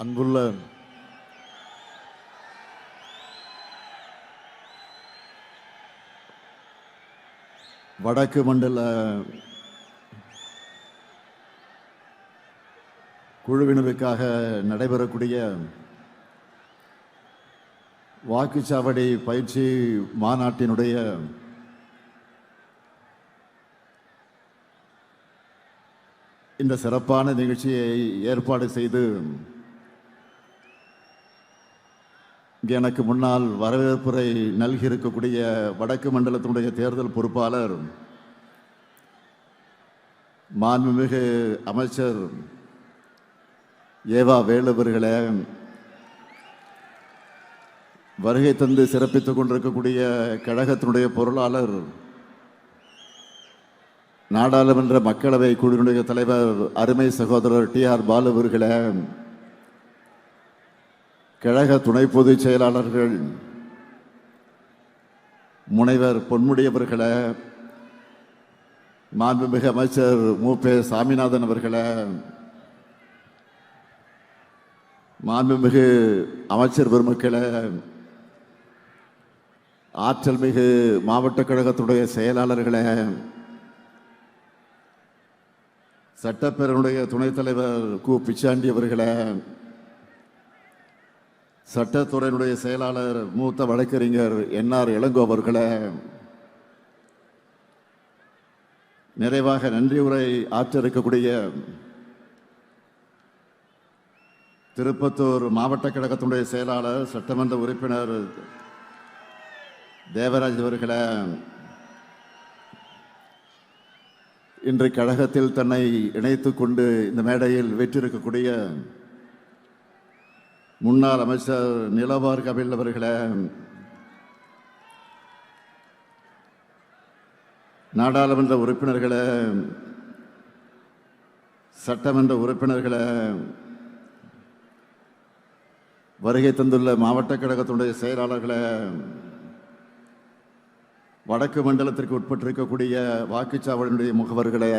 அன்புள்ள வடக்கு மண்டல குழுவினருக்காக நடைபெறக்கூடிய வாக்குச்சாவடி பயிற்சி மாநாட்டினுடைய இந்த சிறப்பான நிகழ்ச்சியை ஏற்பாடு செய்து எனக்கு முன்னால் வரவேற்புரை நல்கியிருக்கக்கூடிய வடக்கு மண்டலத்தினுடைய தேர்தல் பொறுப்பாளர் மாண்புமிகு அமைச்சர் ஏவா வேலுவர்களே, வருகை தந்து சிறப்பித்துக் கொண்டிருக்கக்கூடிய கழகத்தினுடைய பொருளாளர் நாடாளுமன்ற மக்களவை குழுவினுடைய தலைவர் அருமை சகோதரர் டி.ஆர். பாலு அவர்களே, கழக துணை பொதுச் செயலாளர்கள் முனைவர் பொன்முடி அவர்களே, மாண்புமிகு அமைச்சர் மு.பே. சாமிநாதன் அவர்களே, மாண்புமிகு அமைச்சர் பெருமக்களே, ஆற்றல் மிகு மாவட்ட கழகத்துடைய செயலாளர்களே, சட்டப்பேரவையுடைய துணைத் தலைவர் கு. பிச்சாண்டி அவர்களே, சட்டத்துறையினுடைய செயலாளர் மூத்த வழக்கறிஞர் என்.ஆர். இளங்கோ அவர்களே, நிறைவாக நன்றி உரை ஆற்ற இருக்கக்கூடிய திருப்பத்தூர் மாவட்ட கழகத்தினுடைய செயலாளர் சட்டமன்ற உறுப்பினர் தேவராஜ் அவர்களே, இன்று கழகத்தில் தன்னை இணைத்துக் கொண்டு இந்த மேடையில் வெற்றிருக்கக்கூடிய முன்னாள் அமைச்சர் நிலவார் கபில் அவர்களே, நாடாளுமன்ற உறுப்பினர்களே, சட்டமன்ற உறுப்பினர்களே, வருகை தந்துள்ள மாவட்ட கழகத்தினுடைய செயலாளர்களே, வடக்கு மண்டலத்திற்கு உட்பட்டிருக்கக்கூடிய வாக்குச்சாவடியினுடைய முகவர்களே,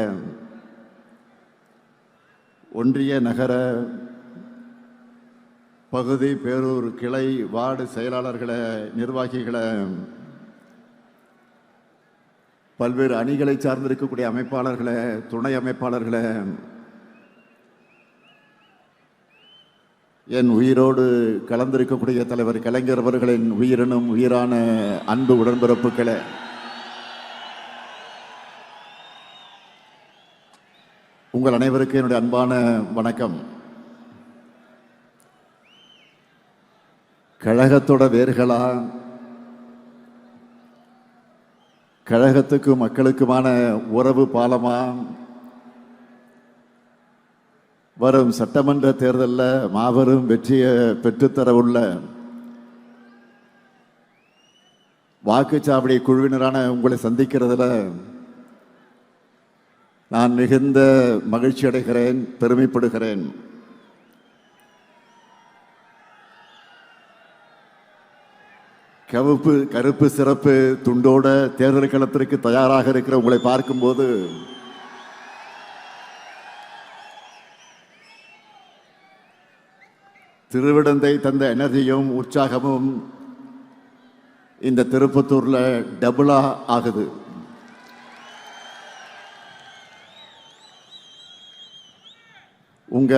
ஒன்றிய நகர பகுதி பேரூர் கிளை வார்டு செயலாளர்களே, நிர்வாகிகளே, பல்வேறு அணிகளை சார்ந்திருக்கக்கூடிய அமைப்பாளர்களே, துணை அமைப்பாளர்களே, என் உயிரோடு கலந்திருக்கக்கூடிய தலைவர் கலைஞர் அவர்களின் உயிரினும் உயிரான அன்பு உடன்பிறப்புகளே, உங்கள் அனைவருக்கும் என்னுடைய அன்பான வணக்கம். கழகத்தோட வேர்களா, கழகத்துக்கும் மக்களுக்குமான உறவு பாலமா, வரும் சட்டமன்ற தேர்தலில் மாபெரும் வெற்றியை பெற்றுத்தரவுள்ள வாக்குச்சாவடி குழுவினரான உங்களை சந்திக்கிறதுல நான் மிகுந்த மகிழ்ச்சி அடைகிறேன், பெருமைப்படுகிறேன். கருப்பு சிறப்பு துண்டோட தேர்தல் களத்திற்கு தயாராக இருக்கிற உங்களை பார்க்கும்போது திருவிடந்தை தந்த எனர்ஜியும் உற்சாகமும் இந்த திருப்பத்தூர்ல டபுளா ஆகுது. உங்க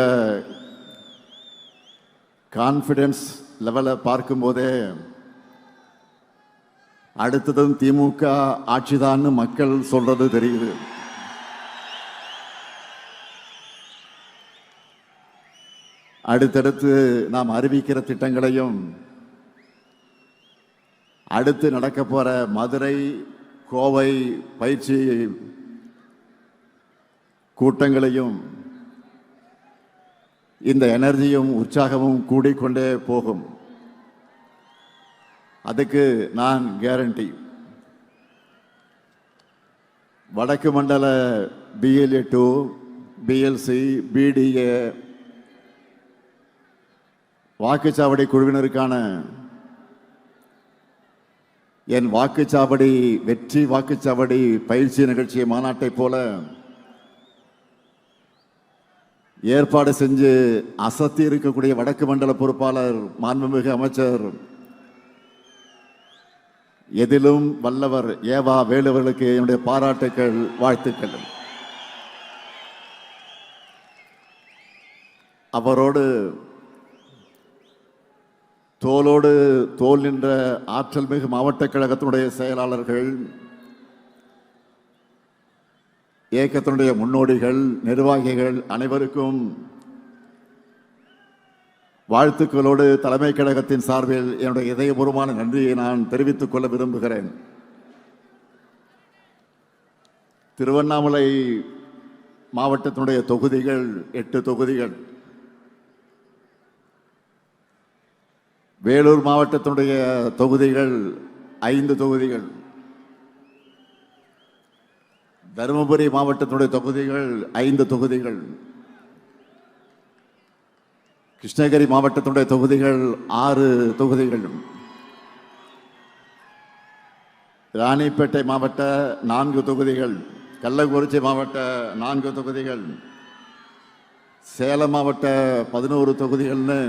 கான்ஃபிடன்ஸ் லெவலை பார்க்கும்போதே அடுத்ததும் திமுக ஆட்சிதான்னு மக்கள் சொல்றது தெரியுது. அடுத்தடுத்து நாம் அறிவிக்கிற திட்டங்களையும் அடுத்து நடக்க போற மதுரை கோவை பயிற்சி கூட்டங்களையும் இந்த எனர்ஜியும் உற்சாகமும் கூடிக்கொண்டே போகும். அதுக்கு நான் கேரண்டி. வடக்கு மண்டல BLA 2 BLC BDA வாக்குச்சாவடி குழுவினருக்கான என் வாக்குச்சாவடி வெற்றி வாக்குச்சாவடி பயிற்சி நிகழ்ச்சி மாநாட்டை போல ஏற்பாடு செஞ்சு அசத்தி இருக்கக்கூடிய வடக்கு மண்டல பொறுப்பாளர் மாண்புமிகு அமைச்சர் எதிலும் வல்லவர் ஏவா வேலுவர்களுக்கு என்னுடைய பாராட்டுக்கள், வாழ்த்துக்கள். அவரோடு தோளோடு தோல் நின்ற ஆற்றல் மிகு மாவட்ட கழகத்தினுடைய செயலாளர்கள், இயக்கத்தினுடைய முன்னோடிகள், நிர்வாகிகள் அனைவருக்கும் வாழ்த்துக்களோடு தலைமை கழகத்தின் சார்பில் என்னுடைய இதயபூர்வமான நன்றியை நான் தெரிவித்துக் கொள்ள விரும்புகிறேன். திருவண்ணாமலை மாவட்டத்தினுடைய தொகுதிகள் 8 தொகுதிகள், வேலூர் மாவட்டத்தினுடைய தொகுதிகள் 5 தொகுதிகள், தருமபுரி மாவட்டத்தினுடைய தொகுதிகள் 5 தொகுதிகள், கிருஷ்ணகிரி மாவட்டத்தினுடைய தொகுதிகள் 6 தொகுதிகள், ராணிப்பேட்டை மாவட்ட 4 தொகுதிகள், கள்ளக்குறிச்சி மாவட்ட 4 தொகுதிகள், சேலம் மாவட்ட 11 தொகுதிகள்னு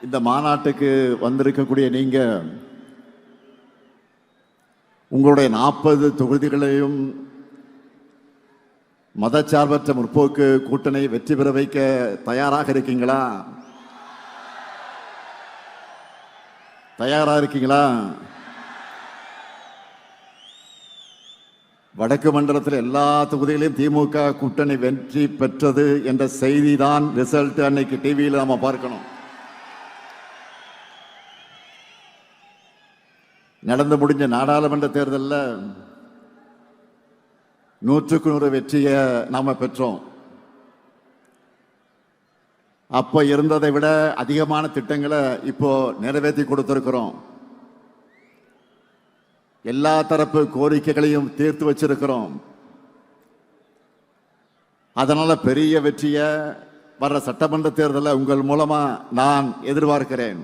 இந்த மாநாட்டுக்கு வந்திருக்கக்கூடிய நீங்க உங்களுடைய 40 தொகுதிகளையும் மதச்சார்பற்ற முற்போக்கு கூட்டணி வெற்றி பெற வைக்க தயாராக இருக்கீங்களா? தயாரா இருக்கீங்களா? வடக்கு மண்டலத்தில் எல்லா தொகுதிகளையும் திமுக கூட்டணி வெற்றி பெற்றது என்ற செய்தி தான் ரிசல்ட் அன்னைக்கு டிவியில் நாம பார்க்கணும். நடந்து முடிஞ்ச நாடாளுமன்ற தேர்தலில் 100க்கு 100 வெற்றியை நாம பெற்றோம். அப்ப இருந்ததை விட அதிகமான திட்டங்களை இப்போ நிறைவேற்றி கொடுத்திருக்கிறோம். எல்லா தரப்பு கோரிக்கைகளையும் தீர்த்து வச்சிருக்கிறோம். அதனால பெரிய வெற்றியை வர்ற சட்டமன்ற தேர்தலில் உங்கள் மூலமா நான் எதிர்பார்க்கிறேன்.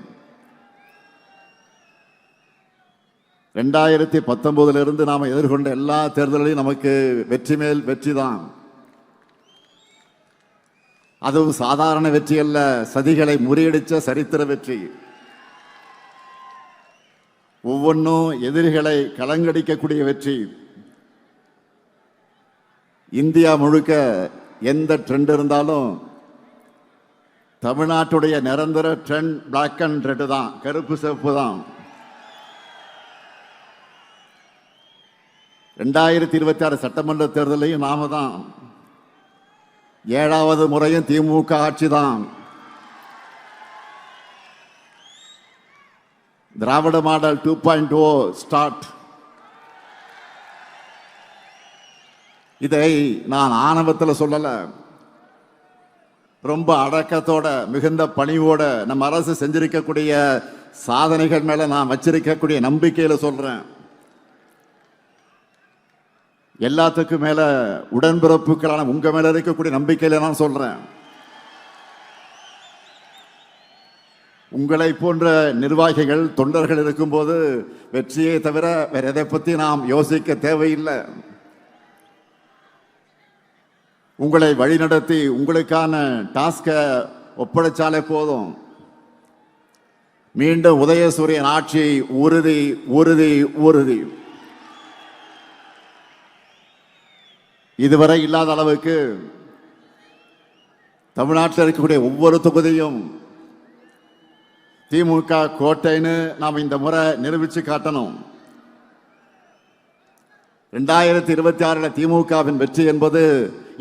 2019 நாம எதிர்கொண்ட எல்லா தேர்தல்களையும் நமக்கு வெற்றி மேல் வெற்றி தான். அதுவும் சாதாரண வெற்றி அல்ல, சதிகளை முறியடிச்ச சரித்திர வெற்றி. ஒவ்வொன்றும் எதிரிகளை கலங்கடிக்கக்கூடிய வெற்றி. இந்தியா முழுக்க எந்த ட்ரெண்ட் இருந்தாலும் தமிழ்நாட்டுடைய நிரந்தர ட்ரெண்ட் பிளாக் அண்ட் ரெட் தான், கருப்பு சிவப்பு தான். 2026 சட்டமன்ற தேர்தலையும் நாம தான். 7வது முறையும் திமுக ஆட்சி தான். திராவிட மாடல் 2.0 ஸ்டார்ட். இதை நான் ஆணவத்தில் சொல்லல, ரொம்ப அடக்கத்தோட மிகுந்த பணிவோட நம்ம அரசு செஞ்சிருக்கக்கூடிய சாதனைகள் மேல நான் வச்சிருக்கக்கூடிய நம்பிக்கையில சொல்றேன். எல்லாத்துக்கும் மேல உடன்பிறப்புகளான உங்க மேல இருக்கக்கூடிய நம்பிக்கையில நான் சொல்றேன். உங்களை போன்ற நிர்வாகிகள், தொண்டர்கள் இருக்கும்போது வெற்றியை தவிர வேற எதை பத்தி நாம் யோசிக்க தேவையில்லை. உங்களை வழிநடத்தி உங்களுக்கான டாஸ்க ஒப்படைச்சாலே போதும். மீண்டும் உதயசூரியன் ஆட்சி உறுதி உறுதி உறுதி. இதுவரை இல்லாத அளவுக்கு தமிழ்நாட்டில் இருக்கக்கூடிய ஒவ்வொரு தொகுதியும் திமுக கோட்டைன்னு நாம் இந்த முறை நிரூபிச்சு காட்டணும். 2026 திமுகவின் வெற்றி என்பது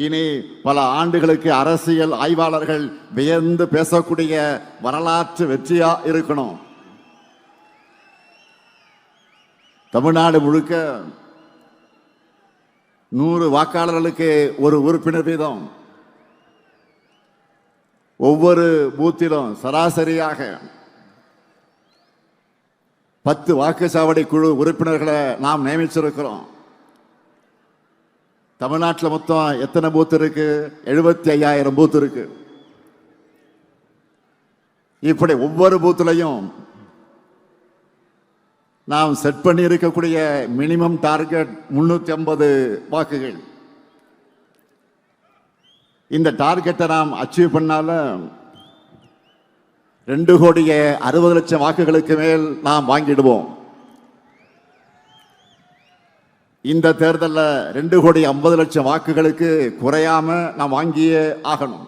இனி பல ஆண்டுகளுக்கு அரசியல் ஆய்வாளர்கள் வியந்து பேசக்கூடிய வரலாற்று வெற்றியா இருக்கணும். தமிழ்நாடு முழுக்க 100 வாக்காளர்களுக்கு ஒரு உறுப்பினர் வீதம். ஒவ்வொரு பூத்திலும் சராசரியாக 10 வாக்குச்சாவடி குழு உறுப்பினர்களை நாம் நியமிச்சிருக்கிறோம். தமிழ்நாட்டில் மொத்தம் எத்தனை பூத் இருக்கு? 75,000 பூத் இருக்கு. இப்படி ஒவ்வொரு பூத்திலையும் நாம் செட் பண்ணி இருக்கக்கூடிய மினிமம் டார்கெட் 350 வாக்குகள். இந்த டார்கெட்டை நாம் அச்சீவ் பண்ணால 2,60,00,000 வாக்குகளுக்கு மேல் நாம் வாங்கிடுவோம். இந்த தேர்தலில் 2,50,00,000 வாக்குகளுக்கு குறையாம நாம் வாங்கியே ஆகணும்.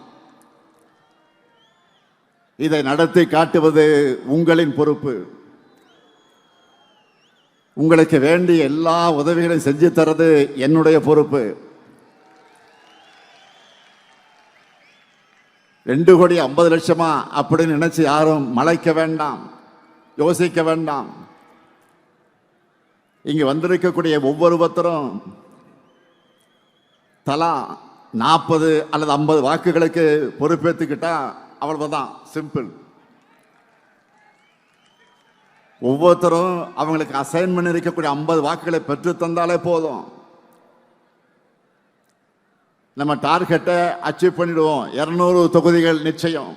இதை நடத்தி காட்டுவது உங்களின் பொறுப்பு. உங்களுக்கு வேண்டிய எல்லா உதவிகளையும் செஞ்சு தரது என்னுடைய பொறுப்பு. 2,50,00,000 அப்படின்னு நினைச்சு யாரும் மலைக்க வேண்டாம், யோசிக்க வேண்டாம். இங்க வந்திருக்கக்கூடிய ஒவ்வொருத்தரும் தலா 40 அல்லது 50 வாக்குகளுக்கு பொறுப்பேற்றுக்கிட்டா அவ்வளவுதான், சிம்பிள். ஒவ்வொருத்தரும் அவங்களுக்கு அசைன் பண்ணி இருக்கக்கூடிய 50 வாக்குகளை பெற்று தந்தாலே போதும். நம்ம டார்கெட்டை அச்சீவ் பண்ணிடுவோம். 200 தொகுதிகள் நிச்சயம்.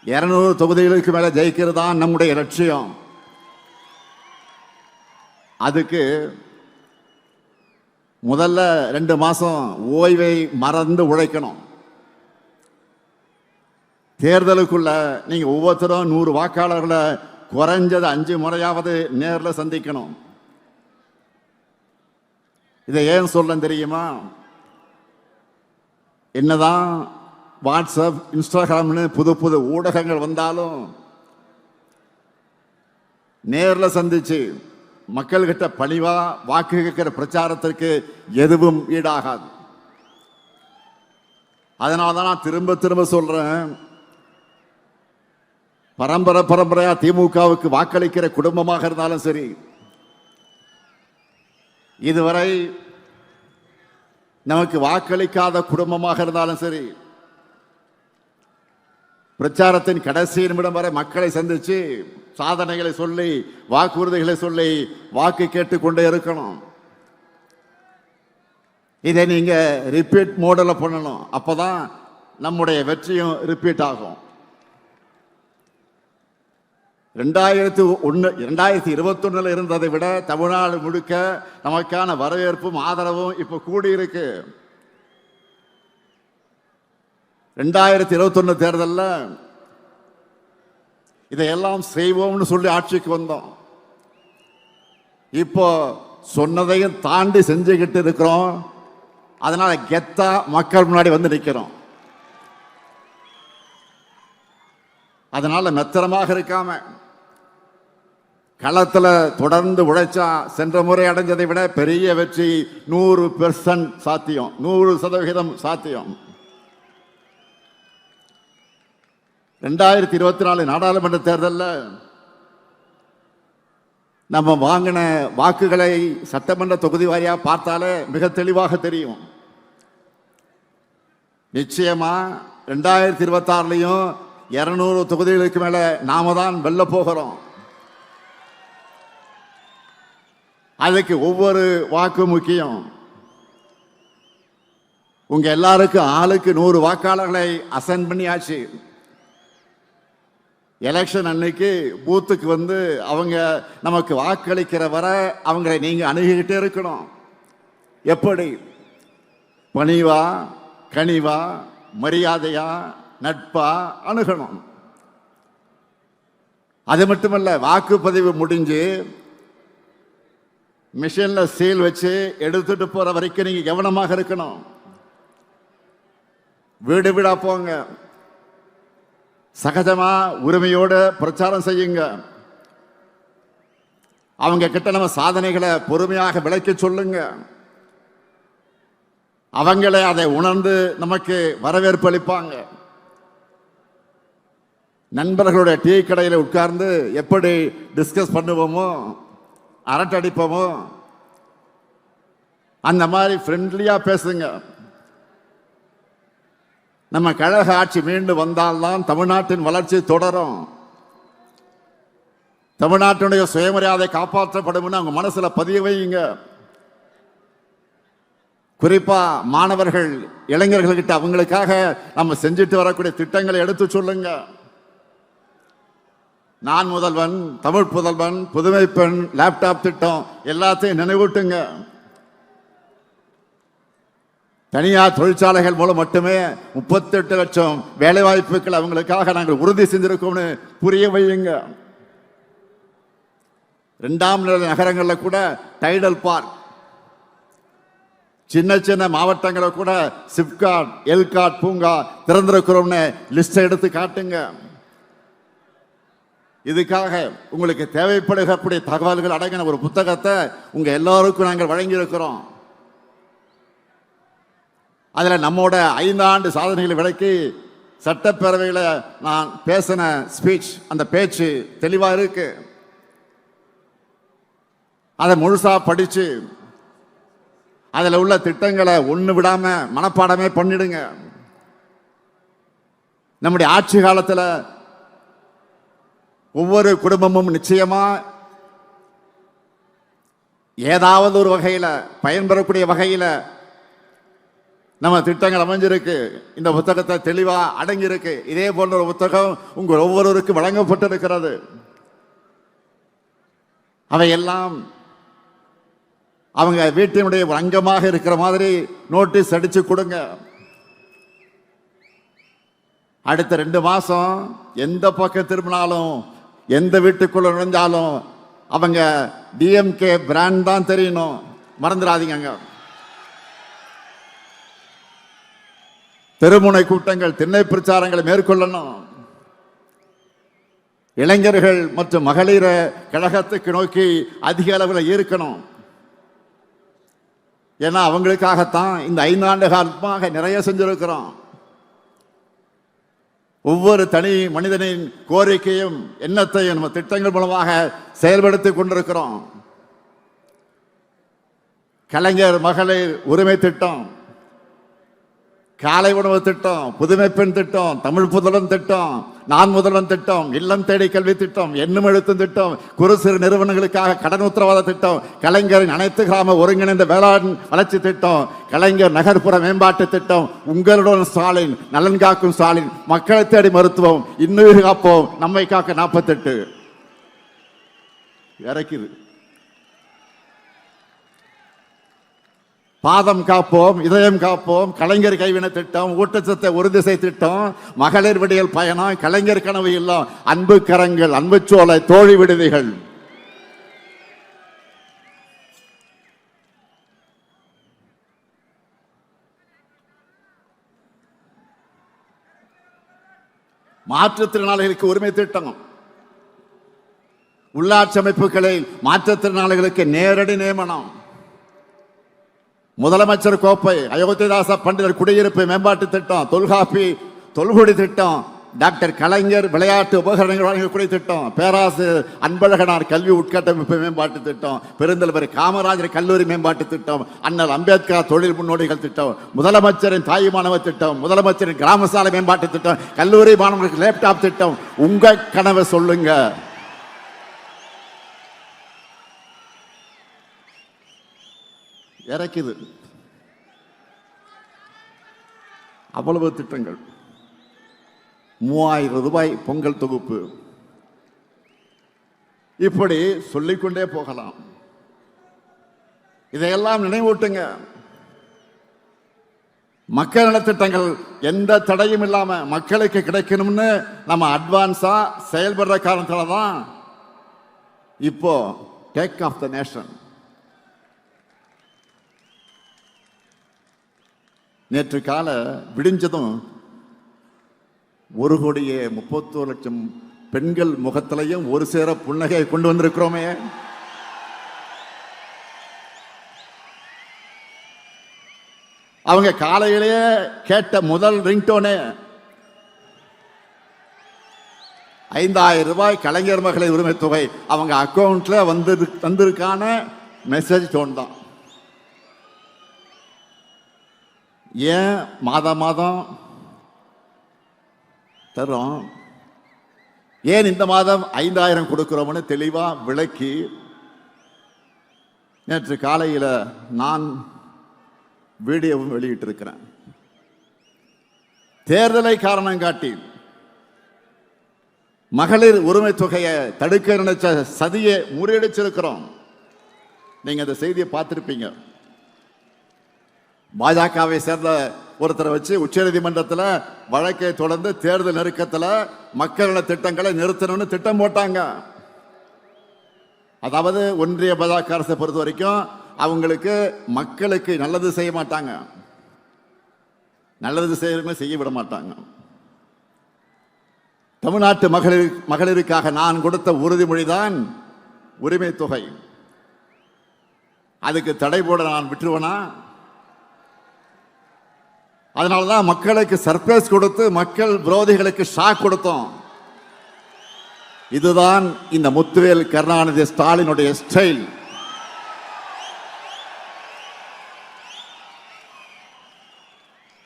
200 தொகுதிகளுக்கு மேல ஜெயிக்கிறது தான் நம்முடைய லட்சியம். அதுக்கு முதல்ல 2 மாசம் ஓய்வை மறந்து உழைக்கணும். தேர்தலுக்குள்ள நீங்க ஒவ்வொருத்தரும் 100 வாக்காளர்களை குறைஞ்சது 5 முறையாவது நேரில் சந்திக்கணும். இதை ஏன் சொல்ல தெரியுமா? என்னதான் வாட்ஸ்அப், இன்ஸ்டாகிராம்னு புது புது ஊடகங்கள் வந்தாலும் நேரில் சந்திச்சு மக்கள்கிட்ட பணிவா வாக்கு கேட்கிற பிரச்சாரத்திற்கு எதுவும் ஈடாகாது. அதனால தான் நான் திரும்ப திரும்ப சொல்றேன், பரம்பரையா திமுகவுக்கு வாக்களிக்கிற குடும்பமாக இருந்தாலும் சரி, இதுவரை நமக்கு வாக்களிக்காத குடும்பமாக இருந்தாலும் சரி, பிரச்சாரத்தின் கடைசி நிமிடம் வரை மக்களை சந்திச்சு சாதனைகளை சொல்லி வாக்குறுதிகளை சொல்லி வாக்கு கேட்டுக் கொண்டே இருக்கணும். இதை நீங்க ரிப்பீட் மோடல பண்ணணும். அப்பதான் நம்முடைய வெற்றியும் ரிப்பீட் ஆகும். 2021 இருந்ததை விட தமிழ்நாடு முழுக்க நமக்கான வரவேற்பும் ஆதரவும் இப்ப கூடி இருக்கு. 2021 தேர்தலில் இதையெல்லாம் செய்வோம்னு சொல்லி ஆட்சிக்கு வந்தோம். இப்போ சொன்னதையும் தாண்டி செஞ்சுக்கிட்டு இருக்கிறோம். அதனால கெத்தா மக்கள் முன்னாடி வந்து நிற்கிறோம். அதனால மெத்தனமாக இருக்காம களத்தில் தொடர்ந்து உழைச்சா சென்ற முறை அடைஞ்சதை விட பெரிய வெற்றி 100% சாத்தியம், 100% சாத்தியம். 2024 நாடாளுமன்ற தேர்தலில் நம்ம வாங்கின வாக்குகளை சட்டமன்ற தொகுதி வாரியா பார்த்தாலே மிக தெளிவாக தெரியும். நிச்சயமா 2026 200 தொகுதிகளுக்கு மேல நாம தான் வெல்ல போகிறோம். அதுக்கு ஒவ்வொரு வாக்கு முக்கியம். உங்க எல்லாருக்கும் ஆளுக்கு 100 வாக்காளர்களை அசைன் பண்ணியாச்சு. எலெக்ஷன் அன்னைக்கு பூத்துக்கு வந்து அவங்க நமக்கு வாக்களிக்கிற வரை அவங்களை நீங்க அணுகிக்கிட்டே இருக்கணும். எப்படி? பணிவா, கனிவா, மரியாதையா, நட்பா அணுகணும். அது மட்டுமல்ல, வாக்குப்பதிவு முடிஞ்சு மிஷின்ல சீல் வச்சு எடுத்துட்டு போற வரைக்கும் நீங்க கவனமாக இருக்கணும். வீடு வீடா போங்க, சகஜமா உரிமையோட பிரச்சாரம் செய்யுங்க. அவங்க கிட்ட நம்ம சாதனைகளை பொறுமையாக விளக்கி சொல்லுங்க. அவங்களே அதை உணர்ந்து நமக்கு வரவேற்பு அளிப்பாங்க. நண்பர்களுடைய டீ கடையில் உட்கார்ந்து எப்படி டிஸ்கஸ் பண்ணுவோமோ, அரட்டடிப்போமோ, அந்த மாதிரி ஃப்ரெண்ட்லியா பேசுங்க. நம்ம கழக ஆட்சி மீண்டும் வந்தால்தான் தமிழ்நாட்டின் வளர்ச்சி தொடரும். தமிழ்நாட்டினுடைய சுயமரியாதை காப்பாற்றப்படும். அவங்க மனசுல பதிய வையுங்க. குறிப்பா மாணவர்கள், இளைஞர்கள்கிட்ட அவங்களுக்காக நம்ம செஞ்சுட்டு வரக்கூடிய திட்டங்களை எடுத்து சொல்லுங்க. நான் முதல்வன், தமிழ் புதல்வன், புதுமை பெண், லேப்டாப் திட்டம் எல்லாத்தையும் நினைவூட்டுங்க. தனியார் தொழிற்சாலைகள் மூலம் மட்டுமே 38 லட்சம் வேலை வாய்ப்புகள் அவங்களுக்காக நாங்கள் உறுதி செஞ்சிருக்கோம்னு புரிய வையுங்க. 2ஆம் நிலை நகரங்களில் கூட டைடல் பார்க், சின்ன சின்ன மாவட்டங்களில் கூட சிப்காட், எல்காட் பூங்கா திறந்திருக்கிறோம்னு லிஸ்ட் எடுத்து காட்டுங்க. இதுக்காக உங்களுக்கு தேவைப்படுகக்கூடிய தகவல்கள் அடங்கின ஒரு புத்தகத்தை உங்க எல்லாருக்கும் நாங்கள் வழங்கி இருக்கிறோம். அதில் நம்மோட 5 ஆண்டு சாதனைகளை விளக்கி சட்டப்பேரவையில் நான் பேசின ஸ்பீச், அந்த பேச்சு தெளிவாக இருக்கு. அதை முழுசா படிச்சு அதில் உள்ள திட்டங்களை ஒன்று விடாம மனப்பாடமே பண்ணிடுங்க. நம்முடைய ஆட்சி காலத்தில் ஒவ்வொரு குடும்பமும் நிச்சயமா ஏதாவது ஒரு வகையில் பயன்பெறக்கூடிய வகையில் நம்ம திட்டங்கள் அமைஞ்சிருக்கு. இந்த புத்தகத்தை தெளிவா அடங்கியிருக்கு. இதே போன்ற ஒரு புத்தகம் உங்கள் ஒவ்வொருவருக்கும் வழங்கப்பட்டிருக்கிறது. அவையெல்லாம் அவங்க வீட்டினுடைய ஒரு அங்கமாக இருக்கிற மாதிரி நோட்டீஸ் அடிச்சு கொடுங்க. அடுத்த 2 மாசம் எந்த பக்கம் திரும்பினாலும், எந்த வீட்டுக்குள்ள நுழைஞ்சாலும் அவங்க டிஎம்கே பிராண்ட் தான் தெரியணும். மறந்துடாதீங்க. தெருமுனை கூட்டங்கள், திண்ணை பிரச்சாரங்களை மேற்கொள்ளணும். இளைஞர்கள் மற்றும் மகளிரை கழகத்துக்கு நோக்கி அதிக அளவில் ஈர்க்கணும். ஏன்னா அவங்களுக்காகத்தான் இந்த 5 ஆண்டு காலமாக நிறைய செஞ்சிருக்கிறோம். ஒவ்வொரு தனி மனிதனின் கோரிக்கையும் எண்ணத்தையும் நம்ம திட்டங்கள் மூலமாக செயல்படுத்தி கொண்டிருக்கிறோம். கலைஞர் மகளிர் உரிமை திட்டம், காலை உணவு திட்டம், புதுமை பெண் திட்டம், தமிழ் புதல்வன் திட்டம், நான் முதல்வன் திட்டம், இல்லம் தேடி கல்வி திட்டம், எண்ணும் எழுத்தும் திட்டம், குறு சிறு நிறுவனங்களுக்காக கடன் உத்தரவாத திட்டம், கலைஞரின் அனைத்து கிராம ஒருங்கிணைந்த வேளாண் வளர்ச்சி திட்டம், கலைஞர் நகர்ப்புற மேம்பாட்டு திட்டம், உங்களுடன் ஸ்டாலின், நலன் காக்கும் ஸ்டாலின், மக்களை தேடி மருத்துவம், இன்னுயிர் காப்போம், நம்மை காக்க 48 இறக்குது. பாதம் காப்போம், இதயம் காப்போம், கலைஞர் கைவினை திட்டம், ஊட்டச்சத்தை உறுதிசை திட்டம், மகளிர் விடியல் பயணம், கலைஞர் கனவு இல்லம், அன்பு கரங்கள், அன்பு சோலை, தோழி விடுதிகள். மாற்றுத்திறனாளிகளுக்கு உரிமை திட்டம், உள்ளாட்சி அமைப்புகளில் மாற்றுத்திறனாளிகளுக்கு நேரடி நியமனம், முதலமைச்சர் கோப்பை, அயோத்திதாச பண்டிதர் குடியிருப்பு மேம்பாட்டு திட்டம், தொல்காப்பி தொல்குடி திட்டம், டாக்டர் கலைஞர் விளையாட்டு உபகரணங்கள் வழங்கக்கூடிய திட்டம், பேராசிரியர் அன்பழகனார் கல்வி உட்கட்டமைப்பு மேம்பாட்டு திட்டம், பெருந்தலைவர் காமராஜர் கல்லூரி மேம்பாட்டு திட்டம், அண்ணல் அம்பேத்கர் தொழில் முன்னோடிகள் திட்டம், முதலமைச்சரின் தாய் மாணவர் திட்டம், முதலமைச்சரின் கிராம சாலை மேம்பாட்டு திட்டம், கல்லூரி மாணவர்களுக்கு லேப்டாப் திட்டம். உங்க கனவை சொல்லுங்க. இறக்குது அவ்வளவு திட்டங்கள். 3000 ரூபாய் பொங்கல் தொகுப்பு, இப்படி சொல்லிக்கொண்டே போகலாம். இதையெல்லாம் நினைவூட்டுங்க. மக்கள் நலத்திட்டங்கள் எந்த தடையும் இல்லாம மக்களுக்கு கிடைக்கணும்னு நம்ம அட்வான்ஸா செயல்படுற காரணத்தால தான் இப்போ டேக் ஆஃப் த நேஷன். நேற்று கால விடிஞ்சதும் 1,31,00,000 பெண்கள் முகத்திலையும் ஒரு சேர புன்னகை கொண்டு வந்திருக்கிறோமே. அவங்க காலையிலேயே கேட்ட முதல் ரிங்டோனே 5000 ரூபாய் கலைஞர் மகளிர் உரிமை தொகை அவங்க அக்கௌண்ட்ல வந்திருக்கான மெசேஜ் டோன் தான். ஏன் மாதம் தரோம், ஏன் இந்த மாதம் 5000 கொடுக்கிறோம்னு தெளிவா விளக்கி நேற்று காலையில் நான் வீடியோவும் வெளியிட்டிருக்கிறேன். தேர்தலை காரணம் காட்டி மகளிர் உரிமை தொகையை தடுக்க நினைச்ச சதியை முறியடிச்சிருக்கிறோம். நீங்க அந்த செய்தியை பார்த்திருப்பீங்க. பாஜகவை சேர்ந்த ஒருத்தரை வச்சு உச்சநீதிமன்றத்தில் வழக்கை தொடர்ந்து தேர்தல் நெருக்கத்தில் மக்கள் நல திட்டங்களை நிறுத்தணும்னு திட்டம் போட்டாங்க. அதாவது ஒன்றிய பாஜக அரசை பொறுத்த வரைக்கும் அவங்களுக்கு மக்களுக்கு நல்லது செய்ய மாட்டாங்க, நல்லது செய்ய விட மாட்டாங்க. தமிழ்நாட்டு மகளிருக்காக நான் கொடுத்த உறுதிமொழிதான் உரிமை தொகை. அதுக்கு தடை போட நான் விட்டுருவேனா? அதனாலதான் மக்களுக்கு சர்ப்ரைஸ் கொடுத்து மக்கள் விரோதிகளுக்கு ஷாக் கொடுத்தோம். இதுதான் இந்த முத்துவேல் கருணாநிதி ஸ்டாலினுடைய ஸ்டைல்.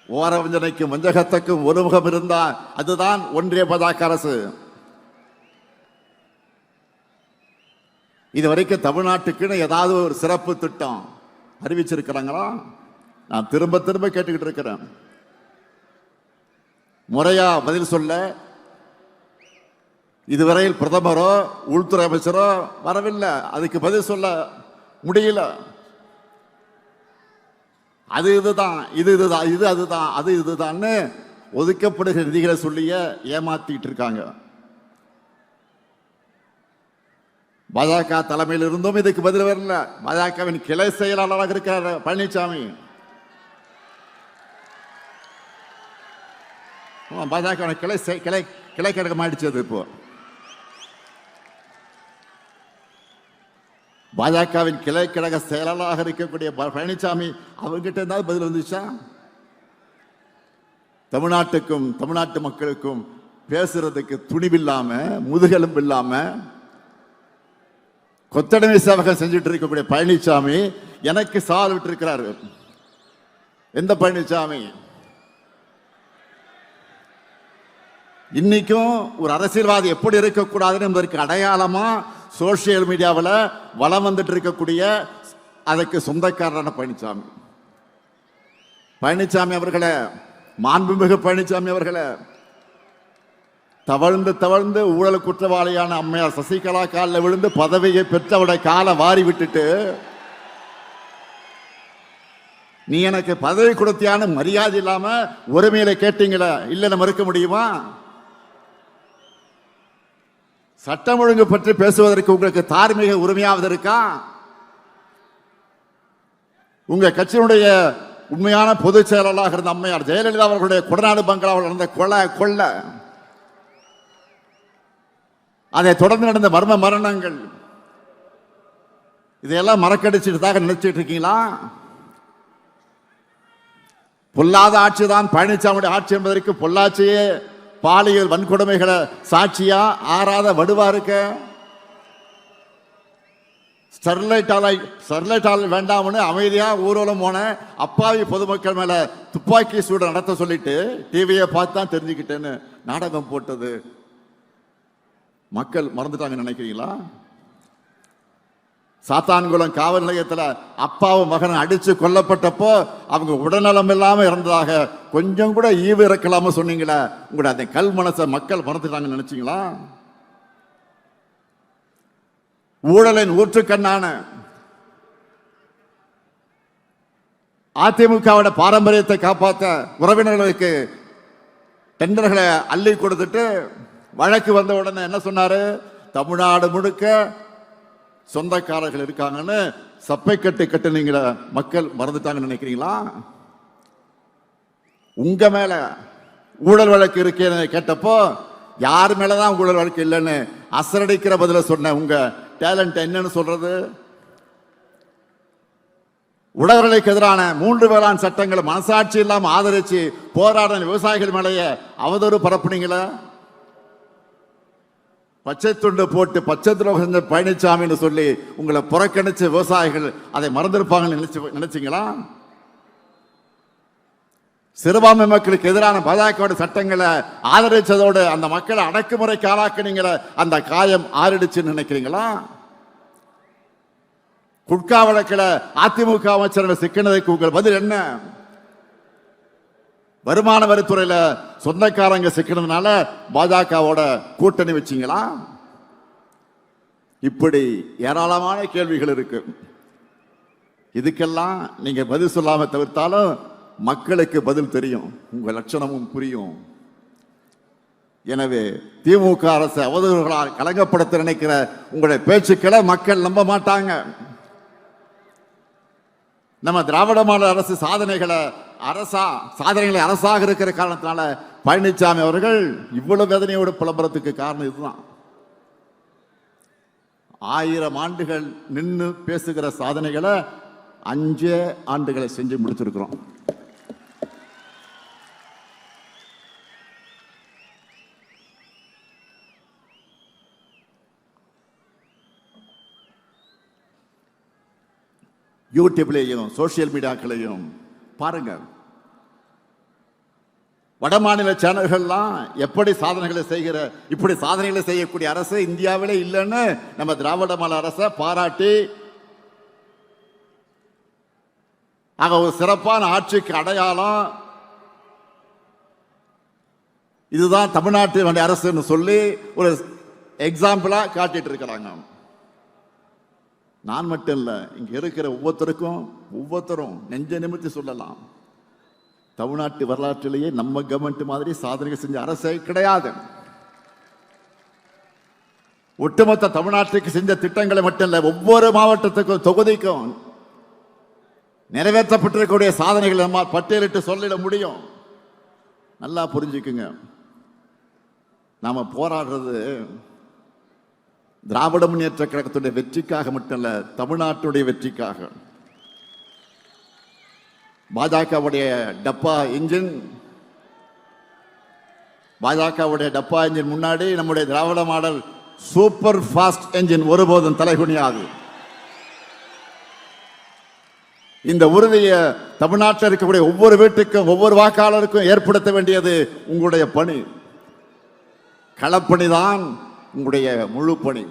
ஓரவஞ்சனைக்கும் வஞ்சகத்துக்கும் ஒருமுகம் இருந்தால் அதுதான் ஒன்றிய பாஜக அரசு. இதுவரைக்கும் தமிழ்நாட்டுக்குன்னு ஏதாவது ஒரு சிறப்பு திட்டம் அறிவிச்சிருக்கிறாங்களா? நான் திரும்ப திரும்ப கேட்டுக்கிட்டு இருக்கிறேன். முறையா பதில் சொல்ல இதுவரையில் பிரதமரோ உள்துறை அமைச்சரோ வரவில்லை. அதுக்கு பதில் சொல்ல முடியல. அது இதுதான், இது இதுதான், இது அதுதான், அது இதுதான்னு ஒதுக்கப்படுகிற நிதிகளை சொல்லிய ஏமாத்திட்டு இருக்காங்க. பாஜக தலைமையில் இருந்தும் இதுக்கு பதில் வரல. பாஜகவின் கிளை செயலாளராக இருக்கிறார் பழனிசாமி. பாஜக கிளை கழகம் ஆயிடுச்சு. இப்போ பாஜகவின் கிளை கழக செயலாளராக இருக்கக்கூடிய பழனிசாமி அவர்கிட்ட இருந்தாலும் பதில் வந்துச்சா? தமிழ்நாட்டுக்கும் தமிழ்நாட்டு மக்களுக்கும் பேசுறதுக்கு துணிவில்லாம முதுகெலும்பு இல்லாம கொத்தடிமை சேவகம் செஞ்சுட்டு இருக்கக்கூடிய பழனிசாமி எனக்கு சவால் விட்டு இருக்கிறாரு. எந்த பழனிசாமி? இன்னைக்கும் ஒரு அரசியல்வாதி எப்படி இருக்கக்கூடாதுன்னு என்பதற்கு அடையாளமா சோசியல் மீடியாவில் வளம் வந்துட்டு இருக்கக்கூடிய அதற்கு சொந்தக்காரரான பழனிசாமி. பழனிசாமி அவர்களே, மாண்புமிகு பழனிசாமி அவர்களே, தவழ்ந்து தவழ்ந்து ஊழல் குற்றவாளியான அம்மையார் சசிகலா காலில் விழுந்து பதவியை பெற்று அவருடைய காலை வாரி விட்டுட்டு நீ எனக்கு பதவி கொடுத்தியான மரியாதை இல்லாம உரிமையில கேட்டீங்களா? இல்லைன்னு மறுக்க முடியுமா? சட்டம் ஒழுங்கு பற்றி பேசுவதற்கு உங்களுக்கு தார்மீக உரிமையாவது இருக்கா? உங்க கட்சியினுடைய உண்மையான பொதுச் செயலாளராக இருந்த அம்மையார் ஜெயலலிதா அவர்களுடைய கொடநாடு பங்களாவில் நடந்த கொள்ள, அதை தொடர்ந்து நடந்த மர்ம மரணங்கள், இதையெல்லாம் மறக்கடிச்சுட்டு நினைச்சிட்டு இருக்கீங்களா? பொல்லாத ஆட்சி தான் பழனிசாமியுடைய ஆட்சி என்பதற்கு பொள்ளாச்சியே பாலியல் வன்கொடுமைகளை சாட்சியா ஆறாத வடுவா இருக்க. ஸ்டெர்லைட் ஆலை வேண்டாம்னு அமைதியா ஊர்வலம் போன அப்பாவி பொதுமக்கள் மேல துப்பாக்கி சூடு நடத்த சொல்லிட்டு டிவியை பார்த்து தான் தெரிஞ்சுக்கிட்டேன்னு நாடகம் போட்டது மக்கள் மறந்துட்டாங்க நினைக்கிறீங்களா? சாத்தான்குளம் காவல் நிலையத்தில் அப்பாவும் மகன் அடிச்சு கொல்லப்பட்டப்போ அவங்க உடல்நலம் இல்லாம இருந்ததாக கொஞ்சம் கூட ஈவு இறக்கலாம சொன்னீங்களா? உங்களோட அந்த கல் மனசை மக்கள் மறந்துட்டாங்கன்னு நினைச்சீங்களா? ஊழலின் ஊற்றுக்கண்ணான அதிமுகவோட பாரம்பரியத்தை காப்பாற்ற உறவினர்களுக்கு டெண்டர்களை அள்ளி கொடுத்துட்டு வழக்கு வந்த உடனே என்ன சொன்னாரு? தமிழ்நாடு முழுக்க சொந்தக்காரர்கள் இருக்காங்கன்னு சப்பை கட்டுனீங்களா? மக்கள் மறந்துட்டாங்கன்னு நினைக்கிறீங்களா? உங்க மேல ஊழல் வழக்கு இருக்கேன்னு கேட்டப்போ யார் மேலதான் ஊழல் வழக்கு இல்லைன்னு அசரடிக்கிற பதில சொன்ன உங்க டேலண்ட் என்னன்னு சொல்றது? உழவர்களுக்கு எதிரான 3 வேளாண் சட்டங்களை மனசாட்சி இல்லாம ஆதரிச்சு போராடின விவசாயிகள் மேலேயே அவதூறு பரப்புனீங்களா? பச்சை துண்டு போட்டு பச்சை துரோகம் செஞ்ச பழனிசாமின்னு சொல்லி உங்களை புறக்கணிச்ச விவசாயிகள் அதை மறந்திருப்பாங்கன்னு நினைச்சீங்களா? சிறுபான்மை மக்களுக்கு எதிரான பாஜக சட்டங்களை ஆதரிச்சதோடு அந்த மக்களை அடக்குமுறைக்கு ஆளாக்குனீங்களே, அந்த காயம் ஆறிடுச்சுன்னு நினைக்கிறீங்களா? குட்கா வழக்கில் அதிமுக அமைச்சர்கள் சிக்கினதுக்கு உங்கள் பதில் என்ன? வருமான வரித்துறையில சொந்தக்காரங்க சிக்கிறதுனால பாஜகவோட கூட்டணி வச்சீங்களா? இப்படி ஏராளமான கேள்விகள் இருக்கு. இதுக்கெல்லாம் நீங்க பதில் சொல்லாம தவிர்த்தாலும் மக்களுக்கு பதில் தெரியும், உங்க லட்சணமும் புரியும். எனவே திமுக அரசு அவதூறுகளால் கலங்கப்படுத்த நினைக்கிற உங்களுடைய பேச்சுக்களை மக்கள் நம்ப மாட்டாங்க. நம்ம திராவிட மாடல் அரசு சாதனைகளை அரசாக இருக்கிற காரணத்தினால பழனிசாமி அவர்கள் இவ்வளவு வேதனையோடு புலம்புறதுக்கு காரணம் இதுதான். 1000 ஆண்டுகள் நின்று பேசுகிற சாதனைகளை 5 ஆண்டுகளை செஞ்சு முடிச்சிருக்கிறோம். யூடியூப்லையும் சோசியல் மீடியாக்களையும் பாருங்க. வடமாநில சேனல்கள்லாம் எப்படி சாதனைகளை இப்படி சாதனைகளை செய்யக்கூடிய அரசு இந்தியாவிலே இல்லைன்னு நம்ம திராவிட மாடல் அரசை பாராட்டி ஒரு சிறப்பான ஆட்சிக்கு அடையாளம் இதுதான் தமிழ்நாட்டு அரசுன்னு சொல்லி ஒரு எக்ஸாம்பிளா காட்டிட்டு இருக்கிறாங்க. நான் மட்டும் இல்ல, இங்க இருக்கிற ஒவ்வொருத்தரும் நெஞ்ச நிமித்தி சொல்லலாம், தமிழ்நாட்டு வரலாற்றிலேயே நம்ம கவர்மெண்ட் மாதிரி சாதனைகள் செஞ்ச அரசே கிடையாது. ஒட்டுமொத்த தமிழ்நாட்டுக்கு செஞ்ச திட்டங்களை மட்டும் இல்ல, ஒவ்வொரு மாவட்டத்துக்கும் தொகுதிக்கும் நிறைவேற்றப்பட்டிருக்கக்கூடிய சாதனைகளை நம்ம பட்டியலிட்டு சொல்லிட முடியும். நல்லா புரிஞ்சுக்குங்க, நாம போராடுறது திராவிட முன்னேற்ற கழகத்துடைய வெற்றிக்காக மட்டுமல்ல, தமிழ்நாட்டுடைய வெற்றிக்காக. பாஜகவுடைய டப்பா இன்ஜின் முன்னாடி நம்முடைய திராவிட மாடல் சூப்பர் ஃபாஸ்ட் என்ஜின் ஒருபோதும் தலைகுனியாது. இந்த உறுதியை தமிழ்நாட்டில் இருக்கக்கூடிய ஒவ்வொரு வீட்டுக்கும் ஒவ்வொரு வாக்காளருக்கும் ஏற்படுத்த வேண்டியது உங்களுடைய பணி. களப்பணிதான் உங்களுடைய முழு பணி.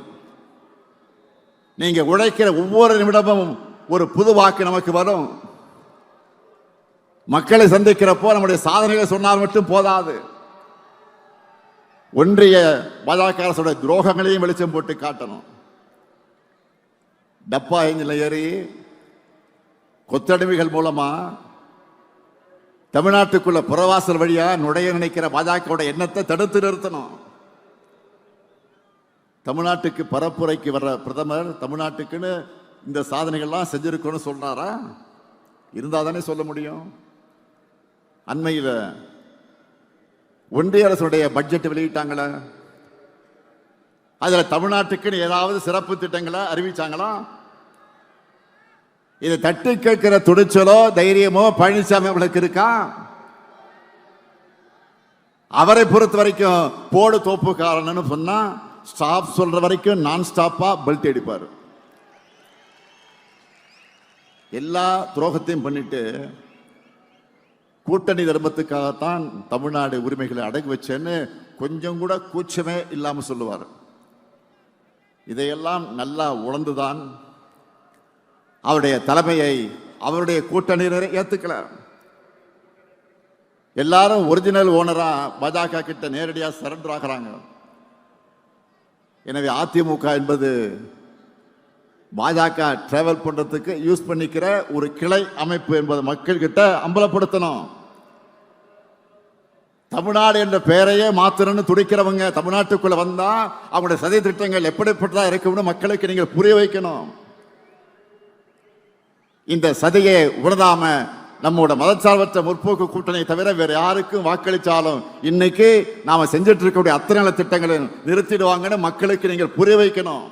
நீங்க உழைக்கிற ஒவ்வொரு நிமிடமும் ஒரு புது வாக்கு நமக்கு வரும். மக்களை சந்திக்கிறப்போ நம்முடைய சாதனைகளை சொன்னால் மட்டும் போதாது, ஒன்றிய பாஜக அரசுடைய துரோகங்களையும் வெளிச்சம் போட்டு காட்டணும். டப்பா என்ஜின்ல ஏறி கொத்தடிமைகள் மூலமா தமிழ்நாட்டுக்குள்ள புறவாசல் வழியா நுழைய நினைக்கிற பாஜக எண்ணத்தை தடுத்து நிறுத்தணும். தமிழ்நாட்டுக்கு பரப்புரைக்கு வர்ற பிரதமர் தமிழ்நாட்டுக்குன்னு இந்த சாதனைகள்லாம் செஞ்சிருக்கணும்னு சொல்றாரா? இருந்தா தானே சொல்ல முடியும். அண்மையில் ஒன்றிய அரசுடைய பட்ஜெட் வெளியிட்டாங்களே, அதுல தமிழ்நாட்டுக்குன்னு ஏதாவது சிறப்பு திட்டங்களை அறிவிச்சாங்களா? இதை தட்டி கேட்கிற துணிச்சலோ தைரியமோ பழனிசாமி அவர்களுக்கு இருக்கா? அவரை பொறுத்த வரைக்கும் போடு தோப்புக்காரன்னு சொன்னா ஸ்டாப் சொல்ற வரைக்கும் நான் ஸ்டாப்பா பெல்ட் அடிப்பார். எல்லா துரோகத்தையும் பண்ணிட்டு கூட்டணி தர்மத்துக்காகத்தான் தமிழ்நாடு உரிமைகளை அடகு வச்சேன்னு கொஞ்சம் கூட கூச்சமே இல்லாம சொல்லுவார். இதையெல்லாம் நல்லா உணர்ந்துதான் அவருடைய தலைமையை அவருடைய கூட்டணியினரை ஏத்துக்கல. எல்லாரும் ஒரிஜினல் ஓனரா பாஜக கிட்ட நேரடியாக சரண்டர் ஆகிறாங்க. எனவே அதிமுக என்பது பாஜக டிராவல் பண்றதுக்கு யூஸ் பண்ணிக்கிற ஒரு கிளை அமைப்பு என்பதை மக்கள் கிட்ட அம்பலப்படுத்தணும். தமிழ்நாடு என்ற பெயரையே மாத்தணும்னு துடிக்கிறவங்க தமிழ்நாட்டுக்குள்ள வந்தா அவங்களுடைய சதி திட்டங்கள் எப்படிப்பட்டதா இருக்கும்னு மக்களுக்கு நீங்கள் புரிய வைக்கணும். இந்த சதியை உணராம நம்மோட மதச்சார்பற்ற முற்போக்கு கூட்டணி தவிர வேற யாருக்கும் வாக்களிச்சாலும் இன்னைக்கு நாம செஞ்சிட்டு இருக்கக்கூடிய அத்தனை நல்ல திட்டங்களை நிறுத்திடுவாங்கன்னு மக்களுக்கு நீங்கள் புரிய வைக்கணும்.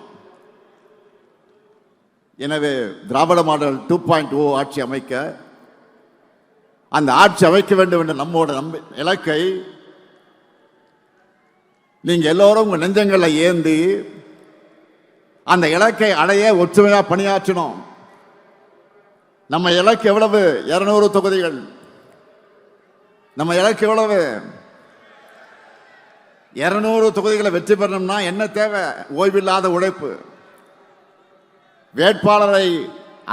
எனவே திராவிட மாடல் 2.0 ஆட்சி அமைக்க, அந்த ஆட்சி அமைக்க வேண்டும் என்ற நம்மோட இலக்கை நீங்க எல்லோரும் உங்க நெஞ்சங்களை ஏந்தி அந்த இலக்கை அடைய ஒற்றுமையா பணியாற்றணும். நம்ம இலக்கு எவ்வளவு? 200 தொகுதிகள். நம்ம இலக்கு எவ்வளவு? 200 தொகுதிகளை வெற்றி பெறணும்னா என்ன தேவை? ஓய்வில்லாத உழைப்பு. வேட்பாளரை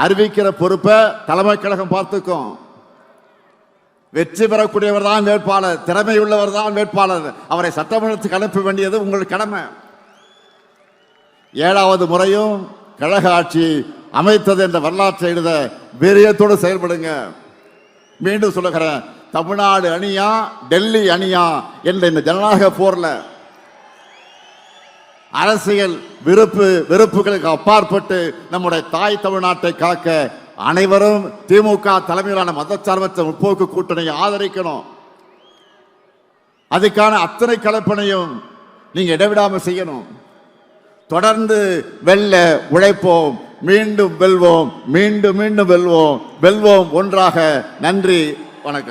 அறிவிக்கிற பொறுப்பை தலைமை கழகம் பார்த்துக்கும். வெற்றி பெறக்கூடியவர் தான் வேட்பாளர், திறமை உள்ளவர் தான் வேட்பாளர். அவரை சட்டமன்றத்துக்கு அனுப்ப வேண்டியது உங்கள் கடமை. 7வது முறையும் கழக ஆட்சி அமைத்தது என்ற வரலாற்றை எழுத வீரியத்தோடு செயல்படுங்க. மீண்டும் சொல்லுகிறேன், தமிழ்நாடு அணியா டெல்லி அணியா என்ற இந்த ஜனநாயக போர்ல அரசியல் வெறுப்புகளுக்கு அப்பாற்பட்டு நம்முடைய தாய் தமிழ்நாட்டை காக்க அனைவரும் திமுக தலைமையிலான மதச்சார்பற்ற முற்போக்கு கூட்டணியை ஆதரிக்கணும். அதுக்கான அத்தனை கலப்பணையும் நீங்க இடைவிடாம செய்யணும். தொடர்ந்து வெல்ல உழைப்போம், மீண்டும் வெல்வோம், மீண்டும் மீண்டும் வெல்வோம், வெல்வோம் ஒன்றாக. நன்றி, வணக்கம்.